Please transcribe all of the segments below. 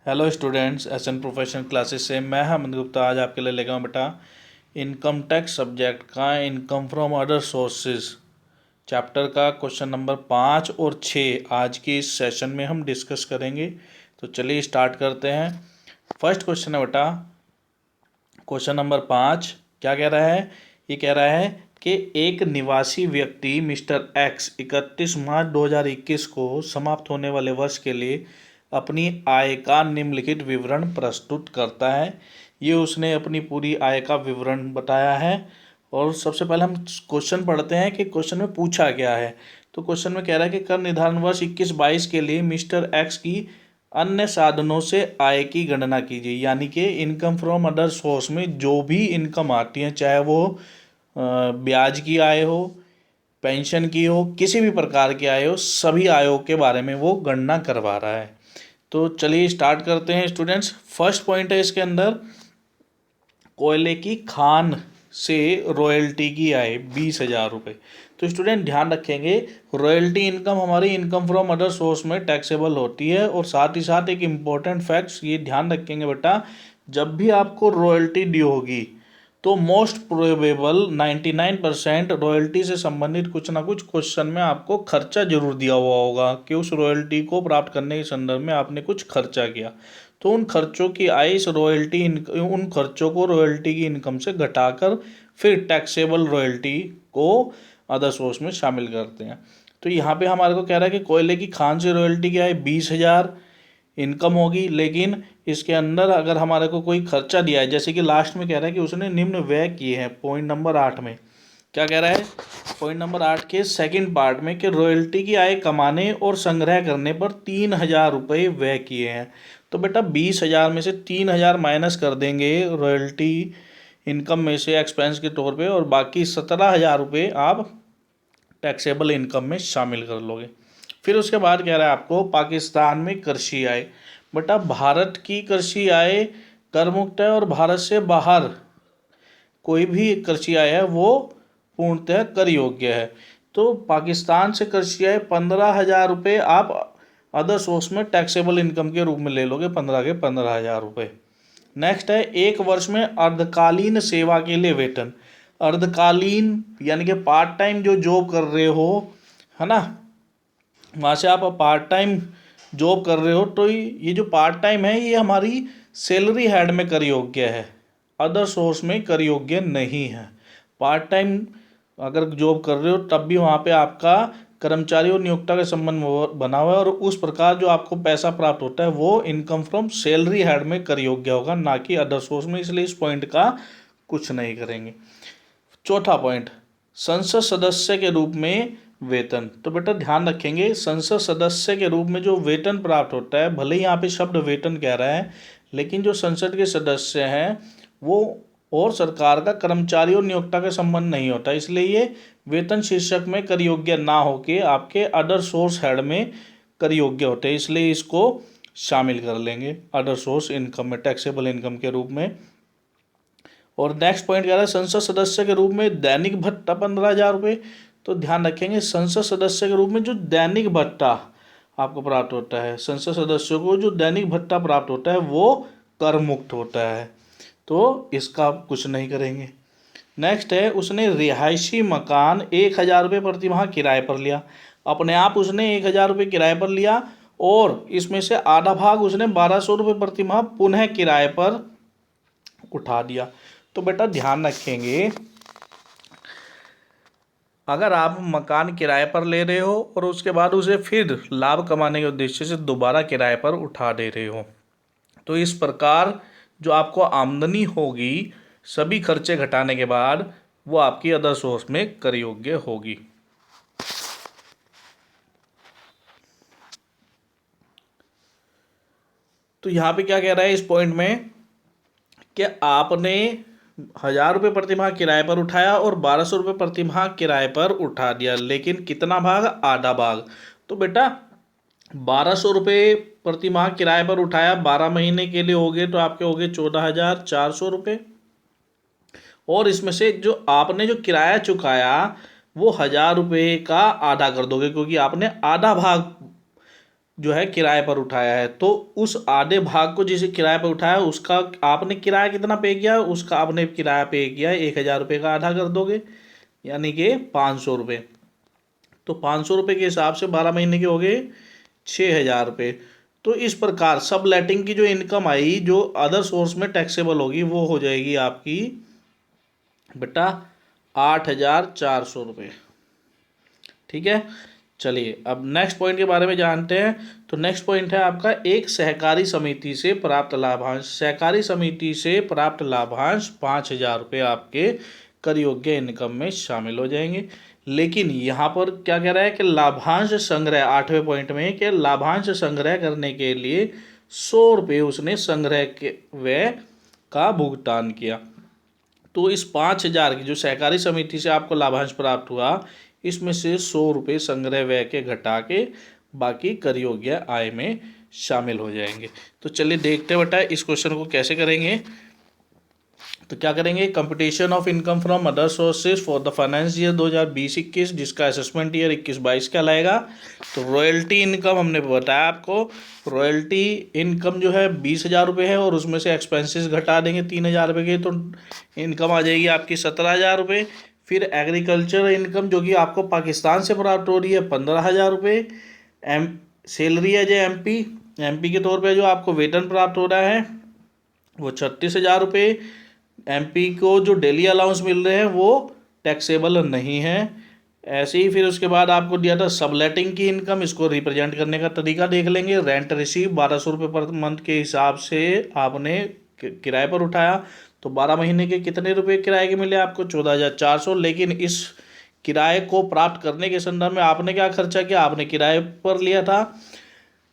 Hello students, SN professional classes से मैं हेमंत गुप्ता आज आपके लिए लेकर आऊँ बेटा इनकम टैक्स सब्जेक्ट का income from other sources chapter का क्वेश्चन नंबर 5 और 6 आज के इस सेशन में हम डिस्कस करेंगे। तो चलिए स्टार्ट करते हैं। फर्स्ट क्वेश्चन है बेटा, क्वेश्चन नंबर 5 क्या कह रहा है? ये कह रहा है कि एक निवासी व्यक्ति मिस्टर एक्स 31 मार्च 2021 को समाप्त होने वाले वर्ष के लिए अपनी आय का निम्नलिखित विवरण प्रस्तुत करता है। ये उसने अपनी पूरी आय का विवरण बताया है। और सबसे पहले हम क्वेश्चन पढ़ते हैं कि क्वेश्चन में पूछा क्या है। तो क्वेश्चन में कह रहा है कि कर निर्धारण वर्ष 21-22 के लिए मिस्टर एक्स की अन्य साधनों से आय की गणना कीजिए। यानी कि इनकम फ्रॉम अदर सोर्स में जो भी इनकम आती है, चाहे वो ब्याज की आय हो, पेंशन की हो, किसी भी प्रकार की आय हो, सभी आयों के बारे में वो गणना करवा रहा है। तो चलिए स्टार्ट करते हैं स्टूडेंट्स। फर्स्ट पॉइंट है इसके अंदर, कोयले की खान से रॉयल्टी की आय 20,000 रुपये। तो स्टूडेंट ध्यान रखेंगे, रॉयल्टी इनकम हमारी इनकम फ्रॉम अदर सोर्स में टैक्सेबल होती है। और साथ ही साथ एक इम्पोर्टेंट फैक्ट्स ये ध्यान रखेंगे बेटा, जब भी आपको रॉयल्टी दी होगी तो मोस्ट प्रोबेबल 99% रॉयल्टी से संबंधित कुछ ना कुछ क्वेश्चन में आपको खर्चा जरूर दिया हुआ होगा कि उस रॉयल्टी को प्राप्त करने के संदर्भ में आपने कुछ खर्चा किया। तो उन खर्चों की आय इस उन खर्चों को रॉयल्टी की इनकम से घटाकर फिर टैक्सेबल रॉयल्टी को अदर सोर्स में शामिल करते हैं। तो यहाँ पे हमारे को कह रहा है कि कोयले की खान से रॉयल्टी की आय 20,000 इनकम होगी, लेकिन इसके अंदर अगर हमारे को कोई खर्चा दिया है, जैसे कि लास्ट में कह रहा है कि उसने निम्न व्यय किए हैं। पॉइंट नंबर 8 में क्या कह रहा है? पॉइंट नंबर 8 के सेकंड पार्ट में कि रॉयल्टी की आय कमाने और संग्रह करने पर 3,000 रुपये व्यय किए हैं। तो बेटा 20,000 में से 3,000 माइनस कर देंगे रॉयल्टी इनकम में से एक्सपेंस के तौर पे, और बाकी 17,000 रुपये आप टैक्सेबल इनकम में शामिल कर लोगे। फिर उसके बाद कह रहा है आपको पाकिस्तान में कृषि आय। बेटा भारत की कृषि आय कर मुक्त है और भारत से बाहर कोई भी कृषि आय है वो पूर्णतः कर योग्य है। तो पाकिस्तान से कृषि आय 15,000 रुपये आप अदर सोर्स में टैक्सेबल इनकम के रूप में ले लोगे, 15 के 15,000 रुपये। नेक्स्ट है एक वर्ष में अर्धकालीन सेवा के लिए वेतन। अर्धकालीन यानी कि पार्ट टाइम जो जॉब कर रहे हो, है ना, वहाँ से आप पार्ट टाइम जॉब कर रहे हो, तो ये जो पार्ट टाइम है ये हमारी सैलरी हेड में कर योग्य है, अदर सोर्स में कर योग्य नहीं है। पार्ट टाइम अगर जॉब कर रहे हो तब भी वहाँ पे आपका कर्मचारी और नियोक्ता का संबंध बना हुआ है, और उस प्रकार जो आपको पैसा प्राप्त होता है वो इनकम फ्रॉम सैलरी हेड में कर योग्य होगा, ना कि अदर सोर्स में। इसलिए इस पॉइंट का कुछ नहीं करेंगे। चौथा पॉइंट, संसद सदस्य के रूप में वेतन। तो बेटा ध्यान रखेंगे, संसद सदस्य के रूप में जो वेतन प्राप्त होता है, भले ही यहाँ पे शब्द वेतन कह रहा है, लेकिन जो संसद के सदस्य हैं वो और सरकार का कर्मचारी और नियोक्ता का संबंध नहीं होता, इसलिए ये वेतन शीर्षक में कर योग्य ना होके आपके अदर सोर्स हेड में कर योग्य होते हैं, इसलिए इसको शामिल कर लेंगे अदर सोर्स इनकम में, टैक्सेबल इनकम के रूप में। और नेक्स्ट पॉइंट कह रहा है संसद सदस्य के रूप में दैनिक भत्ता 15,000 रुपये। तो ध्यान रखेंगे, संसद सदस्य के रूप में जो दैनिक भत्ता आपको प्राप्त होता है, संसद सदस्यों को जो दैनिक भत्ता प्राप्त होता है वो कर मुक्त होता है, तो इसका कुछ नहीं करेंगे। नेक्स्ट है उसने रिहायशी मकान 1,000 रुपये प्रति माह किराए पर लिया। अपने आप उसने 1,000 रुपये किराए पर लिया, और इसमें से आधा भाग उसने 1,200 रुपये प्रति माह पुनः किराए पर उठा दिया। तो बेटा ध्यान रखेंगे, अगर आप मकान किराए पर ले रहे हो और उसके बाद उसे फिर लाभ कमाने के उद्देश्य से दोबारा किराए पर उठा दे रहे हो, तो इस प्रकार जो आपको आमदनी होगी सभी खर्चे घटाने के बाद वो आपकी अदर सोर्स में कर योग्य होगी। तो यहाँ पे क्या कह रहा है इस पॉइंट में कि आपने 1,000 रुपये प्रति माह किराए पर उठाया और 1,200 रुपये प्रति माह किराए पर उठा दिया, लेकिन कितना भाग? आधा भाग। तो बेटा 1,200 रुपये प्रति माह किराए पर उठाया, 12 महीने के लिए हो गए तो आपके हो गए 14,400 रुपये। और इसमें से जो आपने जो किराया चुकाया वो 1,000 रुपये का आधा कर दोगे, क्योंकि आपने आधा भाग जो है किराए पर उठाया है, तो उस आधे भाग को जिसे किराए पर उठाया उसका आपने किराया कितना पे किया, उसका आपने किराया पे किया 1,000 रुपये का आधा कर दोगे, यानी कि 500 रुपये। तो 500 रुपये के हिसाब से 12 महीने के हो गए 6,000 रुपये। तो इस प्रकार सब लेटिंग की जो इनकम आई जो अदर सोर्स में टैक्सेबल होगी वो हो जाएगी आपकी बेटा 8,400 रुपये। ठीक है, चलिए अब नेक्स्ट पॉइंट के बारे में जानते हैं। तो नेक्स्ट पॉइंट है आपका एक सहकारी समिति से प्राप्त लाभांश। सहकारी समिति से प्राप्त लाभांश 5,000 रुपये आपके कर योग्य इनकम में शामिल हो जाएंगे। लेकिन यहाँ पर क्या कह रहा है कि लाभांश संग्रह, 8वें पॉइंट में कि लाभांश संग्रह करने के लिए 100 रुपये उसने संग्रह के व्यय का भुगतान किया। तो इस 5,000 की जो सहकारी समिति से आपको लाभांश प्राप्त हुआ, इसमें से 100 रुपये संग्रह व्यय के घटा के बाकी कर योग्य आय में शामिल हो जाएंगे। तो चलिए देखते हैं बेटा इस क्वेश्चन को कैसे करेंगे। तो क्या करेंगे, computation of income from other sources for the finance year 2020-21 जिसका असेसमेंट ईयर 21-22 कहलाएगा। तो रॉयल्टी इनकम हमने बताया आपको, रॉयल्टी इनकम जो है 20,000 रुपये है और उसमें से एक्सपेंसेस घटा देंगे 3,000 रुपये के, तो इनकम आ जाएगी आपकी 17,000 रुपये। फिर एग्रीकल्चर इनकम जो कि आपको पाकिस्तान से प्राप्त हो रही है 15,000 रुपये। सैलरी है जो एमपी के तौर पे जो आपको वेतन प्राप्त हो रहा है वो 36,000 रुपये। एमपी को जो डेली अलाउंस मिल रहे हैं वो टैक्सेबल नहीं है। ऐसे ही फिर उसके बाद आपको दिया था सबलेटिंग की इनकम, इसको रिप्रेजेंट करने का तरीका देख लेंगे। रेंट रिसीव 1,200 रुपये पर मंथ के हिसाब से आपने किराए पर उठाया, तो 12 महीने के कितने रुपए किराए के मिले आपको 14,400। लेकिन इस किराए को प्राप्त करने के संदर्भ में आपने क्या खर्चा किया, आपने किराए पर लिया था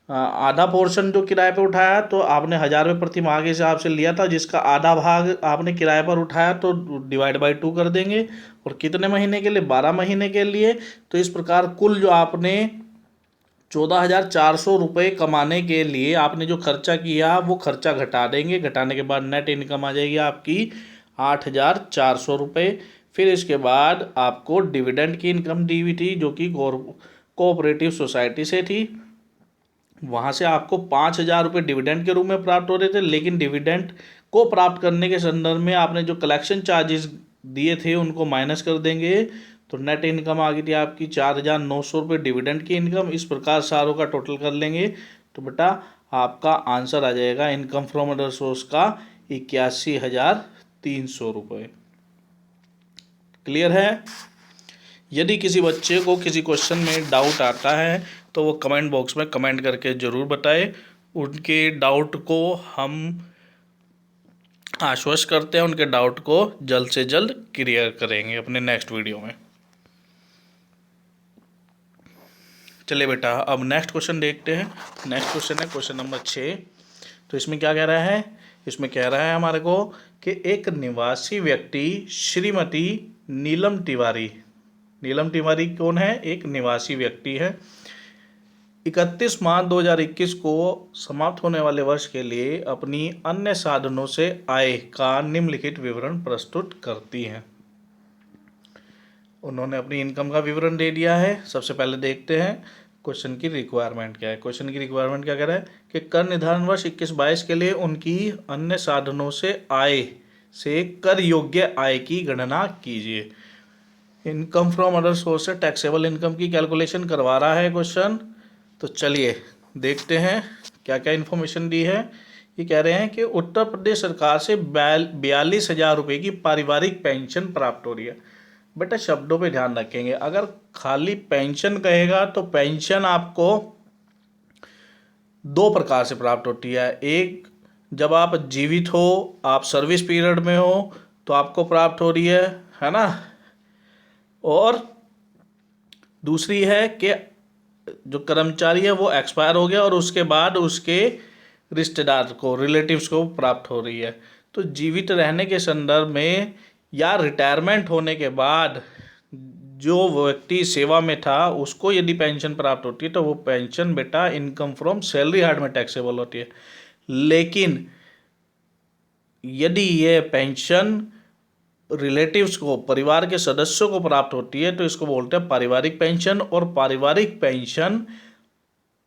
आधा पोर्शन जो किराए पे उठाया, तो आपने 1,000 रुपये प्रति माह के हिसाब से लिया था, जिसका आधा भाग आपने किराए पर उठाया तो डिवाइड बाई 2 कर देंगे। और कितने महीने के लिए, 12 महीने के लिए। तो इस प्रकार कुल जो आपने 14,400 रुपये कमाने के लिए आपने जो खर्चा किया वो खर्चा घटा देंगे। घटाने के बाद नेट इनकम आ जाएगी आपकी 8,400 रुपये। फिर इसके बाद आपको डिविडेंड की इनकम दी हुई थी जो कि कोऑपरेटिव सोसाइटी से थी, वहाँ से आपको 5,000 रुपये डिविडेंड के रूप में प्राप्त हो रहे थे। लेकिन डिविडेंड को प्राप्त करने के संदर्भ में आपने जो कलेक्शन चार्जेस दिए थे उनको माइनस कर देंगे, तो नेट इनकम आ गई थी आपकी 4,900 रुपये डिविडेंड की इनकम। इस प्रकार सारों का टोटल कर लेंगे तो बेटा आपका आंसर आ जाएगा इनकम फ्रॉम अदर सोर्स का 81,300 रुपये। क्लियर है। यदि किसी बच्चे को किसी क्वेश्चन में डाउट आता है तो वो कमेंट बॉक्स में कमेंट करके ज़रूर बताए, उनके डाउट को हम आश्वस्त करते हैं, उनके डाउट को जल्द से जल्द क्लियर करेंगे अपने नेक्स्ट वीडियो में। चलिए बेटा अब नेक्स्ट क्वेश्चन देखते हैं। नेक्स्ट क्वेश्चन है क्वेश्चन नंबर 6। तो इसमें क्या कह रहा है, इसमें कह रहा है हमारे को कि एक निवासी व्यक्ति श्रीमती नीलम तिवारी, नीलम तिवारी कौन है, एक निवासी व्यक्ति है, 31 मार्च 2021 को समाप्त होने वाले वर्ष के लिए अपनी अन्य साधनों से आय का निम्नलिखित विवरण प्रस्तुत करती हैं। उन्होंने अपनी इनकम का विवरण दे दिया है। सबसे पहले देखते हैं क्वेश्चन की रिक्वायरमेंट क्या है। क्वेश्चन की रिक्वायरमेंट क्या कह रहा है कि कर निर्धारण वर्ष 21-22 के लिए उनकी अन्य साधनों से आय से कर योग्य आय की गणना कीजिए। इनकम फ्रॉम अदर सोर्स से टैक्सेबल इनकम की कैलकुलेशन करवा रहा है क्वेश्चन। तो चलिए देखते हैं क्या क्या इन्फॉर्मेशन दी है। ये कह रहे हैं कि उत्तर प्रदेश सरकार से 42,000 रुपये की पारिवारिक पेंशन प्राप्त हो रही है। बेटा शब्दों पे ध्यान रखेंगे, अगर खाली पेंशन कहेगा तो पेंशन आपको 2 प्रकार से प्राप्त होती है। एक, जब आप जीवित हो, आप सर्विस पीरियड में हो तो आपको प्राप्त हो रही है ना। और दूसरी है कि जो कर्मचारी है वो एक्सपायर हो गया और उसके बाद उसके रिश्तेदार को, रिलेटिव्स को प्राप्त हो रही है। तो जीवित रहने के संदर्भ में या रिटायरमेंट होने के बाद जो व्यक्ति सेवा में था उसको यदि पेंशन प्राप्त होती है तो वो पेंशन बेटा इनकम फ्रॉम सैलरी हार्ड में टैक्सेबल होती है। लेकिन यदि ये पेंशन रिलेटिव्स को, परिवार के सदस्यों को प्राप्त होती है तो इसको बोलते हैं पारिवारिक पेंशन। और पारिवारिक पेंशन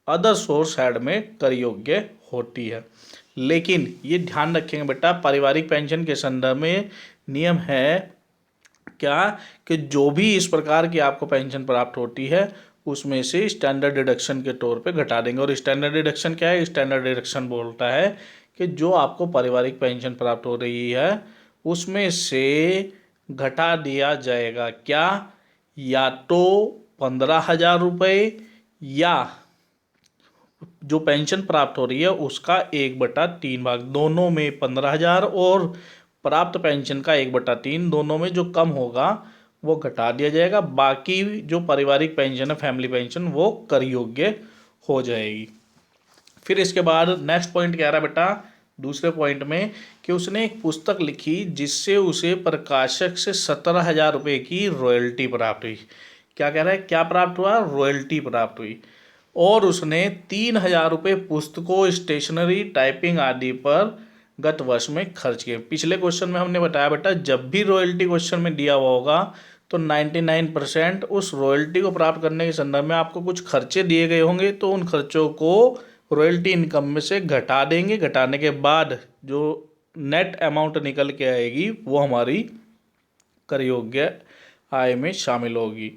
अदर सोर्स हेड में कर योग्य होती है। लेकिन ये ध्यान रखेंगे बेटा, पारिवारिक पेंशन के संदर्भ में नियम है क्या कि जो भी इस प्रकार की आपको पेंशन प्राप्त होती है उसमें से स्टैंडर्ड डिडक्शन के तौर पे घटा देंगे। और स्टैंडर्ड डिडक्शन क्या है? स्टैंडर्ड डिडक्शन बोलता है कि जो आपको पारिवारिक पेंशन प्राप्त हो रही है उसमें से घटा दिया जाएगा क्या, या तो 15,000 रुपये या जो पेंशन प्राप्त हो रही है उसका 1/3 भाग, दोनों में 15,000 और प्राप्त पेंशन का 1/3, दोनों में जो कम होगा वो घटा दिया जाएगा। बाकी जो पारिवारिक पेंशन है, फैमिली पेंशन, वो कर योग्य हो जाएगी। फिर इसके बाद नेक्स्ट पॉइंट कह रहा है बेटा दूसरे पॉइंट में कि उसने एक पुस्तक लिखी जिससे उसे प्रकाशक से 17,000 रुपये की रॉयल्टी प्राप्त हुई। क्या कह रहा है? क्या प्राप्त हुआ? रॉयल्टी प्राप्त हुई। और उसने 3,000 रुपये पुस्तकों, स्टेशनरी, टाइपिंग आदि पर गत वर्ष में खर्च किए। पिछले क्वेश्चन में हमने बताया बेटा जब भी रॉयल्टी क्वेश्चन में दिया हुआ होगा तो 99% उस रॉयल्टी को प्राप्त करने के संदर्भ में आपको कुछ खर्चे दिए गए होंगे, तो उन खर्चों को रॉयल्टी इनकम में से घटा देंगे। घटाने के बाद जो नेट अमाउंट निकल के आएगी वो हमारी कर योग्य आय में शामिल होगी।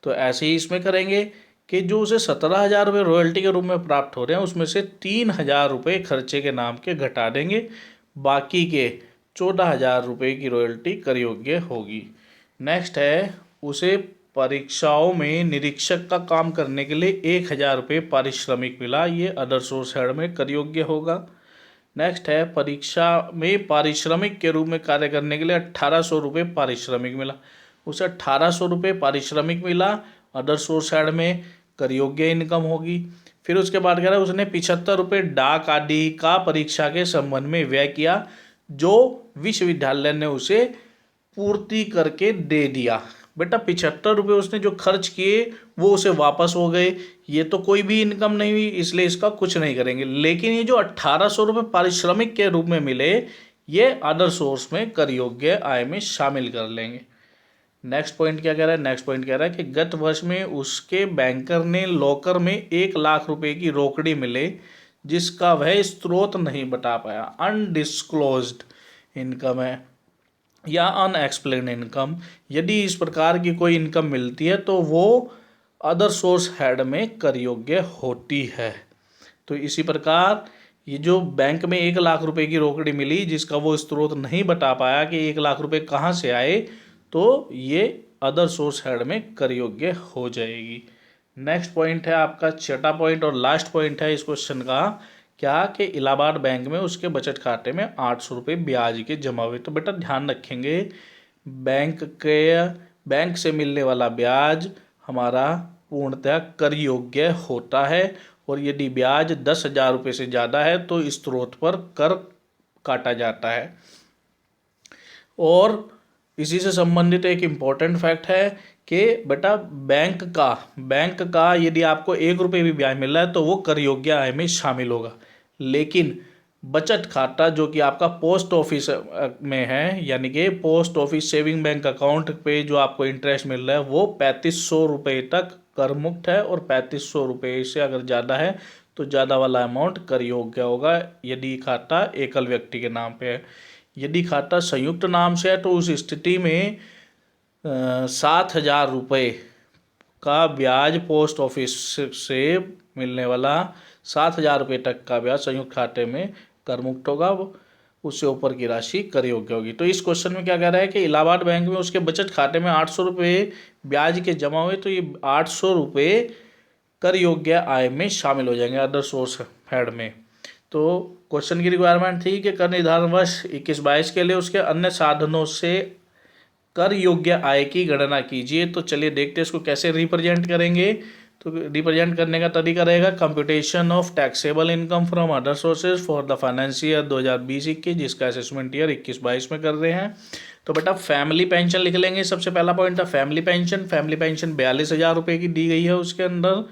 तो ऐसे ही इसमें करेंगे कि जो उसे 17,000 रुपये रॉयल्टी के रूप में प्राप्त हो रहे हैं उसमें से 3,000 रुपये खर्चे के नाम के घटा देंगे, बाकी के 14,000 रुपये की रॉयल्टी कर योग्य होगी। नेक्स्ट है उसे परीक्षाओं में निरीक्षक का काम करने के लिए 1,000 रुपये पारिश्रमिक मिला, ये अदर सोर्स हेड में कर योग्य होगा। नेक्स्ट है परीक्षा में पारिश्रमिक के रूप में कार्य करने के लिए 1,800 रुपये पारिश्रमिक मिला, उसे 1,800 रुपये पारिश्रमिक मिला, अदर सोर्स हेड में कर योग्य इनकम होगी। फिर उसके बाद कह रहा है उसने 75 रुपये डाक आदि का परीक्षा के संबंध में व्यय किया जो विश्वविद्यालय ने उसे पूर्ति करके दे दिया। बेटा 75 रुपये उसने जो खर्च किए वो उसे वापस हो गए, ये तो कोई भी इनकम नहीं हुई, इसलिए इसका कुछ नहीं करेंगे। लेकिन ये जो 1,800 रुपये पारिश्रमिक के रूप में मिले ये अदर सोर्स में कर योग्य आय में शामिल कर लेंगे। नेक्स्ट पॉइंट क्या कह रहा है? नेक्स्ट पॉइंट कह रहा है कि गत वर्ष में उसके बैंकर ने लॉकर में 1,00,000 रुपये की रोकड़ी मिले जिसका वह स्रोत नहीं बता पाया। अनडिस्क्लोज्ड इनकम है या अनएक्सप्लेन्ड इनकम, यदि इस प्रकार की कोई इनकम मिलती है तो वो अदर सोर्स हेड में कर योग्य होती है। तो इसी प्रकार ये जो बैंक में 1,00,000 रुपये की रोकड़ी मिली जिसका वो स्रोत नहीं बता पाया कि 1,00,000 रुपये कहाँ से आए, तो ये अदर सोर्स हेड में कर योग्य हो जाएगी। नेक्स्ट पॉइंट है आपका छठा पॉइंट और लास्ट पॉइंट है इस क्वेश्चन का, क्या कि इलाहाबाद बैंक में उसके बचत खाते में 800 रुपये ब्याज के जमा हुए। तो बेटा ध्यान रखेंगे बैंक से मिलने वाला ब्याज हमारा पूर्णतः कर योग्य होता है, और यदि ब्याज 10,000 रुपये से ज़्यादा है तो इस स्रोत पर कर काटा जाता है। और इसी से संबंधित एक इम्पॉर्टेंट फैक्ट है कि बेटा बैंक का यदि आपको 1 रुपये भी ब्याज मिल रहा है तो वो कर योग्य आय में शामिल होगा। लेकिन बचत खाता जो कि आपका पोस्ट ऑफिस में है, यानी कि post office saving bank account पे जो आपको इंटरेस्ट मिल रहा है वो 3,500 रुपये तक कर मुक्त है, और 3,500 रुपये से अगर ज़्यादा है तो ज़्यादा वाला अमाउंट कर योग्य होगा यदि खाता एकल व्यक्ति के नाम पे है। यदि खाता संयुक्त नाम से है तो उस स्थिति में 7,000 रुपये का ब्याज पोस्ट ऑफिस से मिलने वाला 7,000 रुपये तक का ब्याज संयुक्त खाते में कर मुक्त होगा, उससे ऊपर की राशि कर योग्य होगी। तो इस क्वेश्चन में क्या कह रहा है कि इलाहाबाद बैंक में उसके बचत खाते में 800 रुपये ब्याज के जमा हुए, तो ये 800 रुपये कर योग्य आय में शामिल हो जाएंगे अदर सोर्स हेड में। तो क्वेश्चन की रिक्वायरमेंट थी कि कर निर्धारणवश 21-22 के लिए उसके अन्य साधनों से कर योग्य आय की गणना कीजिए। तो चलिए देखते हैं इसको कैसे रिप्रेजेंट करेंगे। तो रिप्रेजेंट करने का तरीका रहेगा computation of taxable income from other sources for the financial year 2020-21, जिसका असेसमेंट ईयर 21-22 में कर रहे हैं। तो बेटा फैमिली पेंशन लिख लेंगे। सबसे पहला पॉइंट था फैमिली पेंशन। 42,000 रुपये की दी गई है उसके अंदर,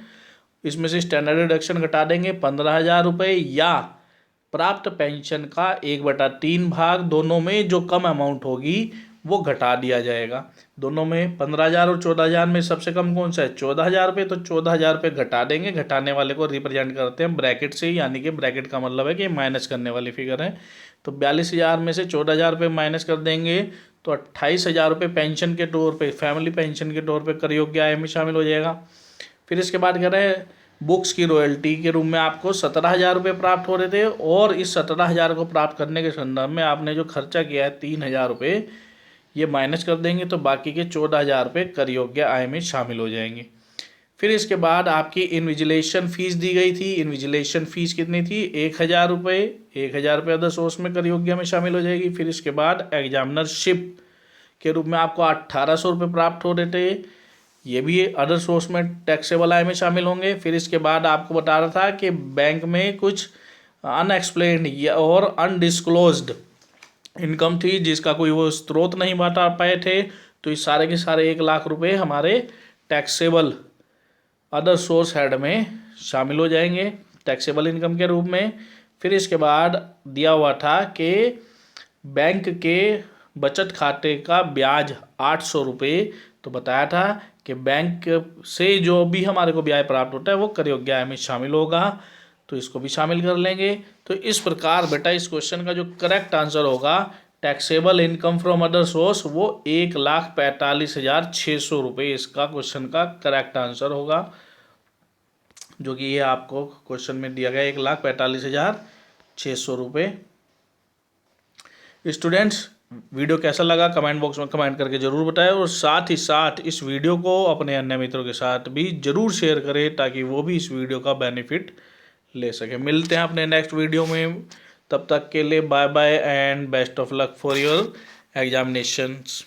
इसमें से स्टैंडर्ड डिडक्शन घटा देंगे 15,000 रुपये, या प्राप्त पेंशन का 1/3 भाग, दोनों में जो कम अमाउंट होगी वो घटा दिया जाएगा। दोनों में 15,000 और 14,000 में सबसे कम कौन सा है? 14,000 रुपये। तो 14,000 रुपये घटा देंगे, घटाने वाले को रिप्रेजेंट करते हैं ब्रैकेट से, यानी कि ब्रैकेट का मतलब है कि माइनस करने वाली फिगर है। तो 42,000 में से 14,000 रुपये माइनस कर देंगे तो 28,000 रुपये पेंशन के तौर पे, फैमिली पेंशन के तौर पे कर योग्य आय में शामिल हो जाएगा। फिर इसके बाद कह रहे हैं बुक्स की रॉयल्टी के रूप में आपको 17,000 रुपये प्राप्त हो रहे थे, और इस 17,000 को प्राप्त करने के संदर्भ में आपने जो खर्चा किया है 3,000 रुपये, ये माइनस कर देंगे तो बाकी के 14,000 रुपये कर योग्य आय में शामिल हो जाएंगे। फिर इसके बाद आपकी इन्विजिलेशन फीस दी गई थी। इन्विजिलेशन फीस कितनी थी? 1,000 रुपये। 1,000 रुपये अदर सोर्स में कर योग्य में शामिल हो जाएगी। फिर इसके बाद एग्जामिनरशिप के रूप में आपको 1,800 रुपये प्राप्त हो रहे थे, ये भी अदर सोर्स में टैक्सेबल आय में शामिल होंगे। फिर इसके बाद आपको बता रहा था कि बैंक में कुछ अनएक्सप्लेन्ड और अनडिस्क्लोज्ड इनकम थी जिसका कोई वो स्रोत नहीं बता पाए थे, तो इस सारे के सारे 1,00,000 रुपये हमारे टैक्सेबल अदर सोर्स हेड में शामिल हो जाएंगे टैक्सेबल इनकम के रूप में। फिर इसके बाद दिया हुआ था कि बैंक के बचत खाते का ब्याज 800 रुपये, तो बताया था कि बैंक से जो भी हमारे को ब्याज प्राप्त होता है वो कर योग्य आय में शामिल होगा, तो इसको भी शामिल कर लेंगे। तो इस प्रकार बेटा इस क्वेश्चन का जो करेक्ट आंसर होगा taxable income from other source वो 1,45,600 रुपये इसका क्वेश्चन का करेक्ट आंसर होगा, जो कि ये आपको क्वेश्चन में दिया गया 1,45,600 रुपये। स्टूडेंट्स, वीडियो कैसा लगा कमेंट बॉक्स में कमेंट करके ज़रूर बताएं, और साथ ही साथ इस वीडियो को अपने अन्य मित्रों के साथ भी ज़रूर शेयर करें ताकि वो भी इस वीडियो का बेनिफिट ले सके। मिलते हैं अपने नेक्स्ट वीडियो में, तब तक के लिए bye bye and best of luck for your examinations.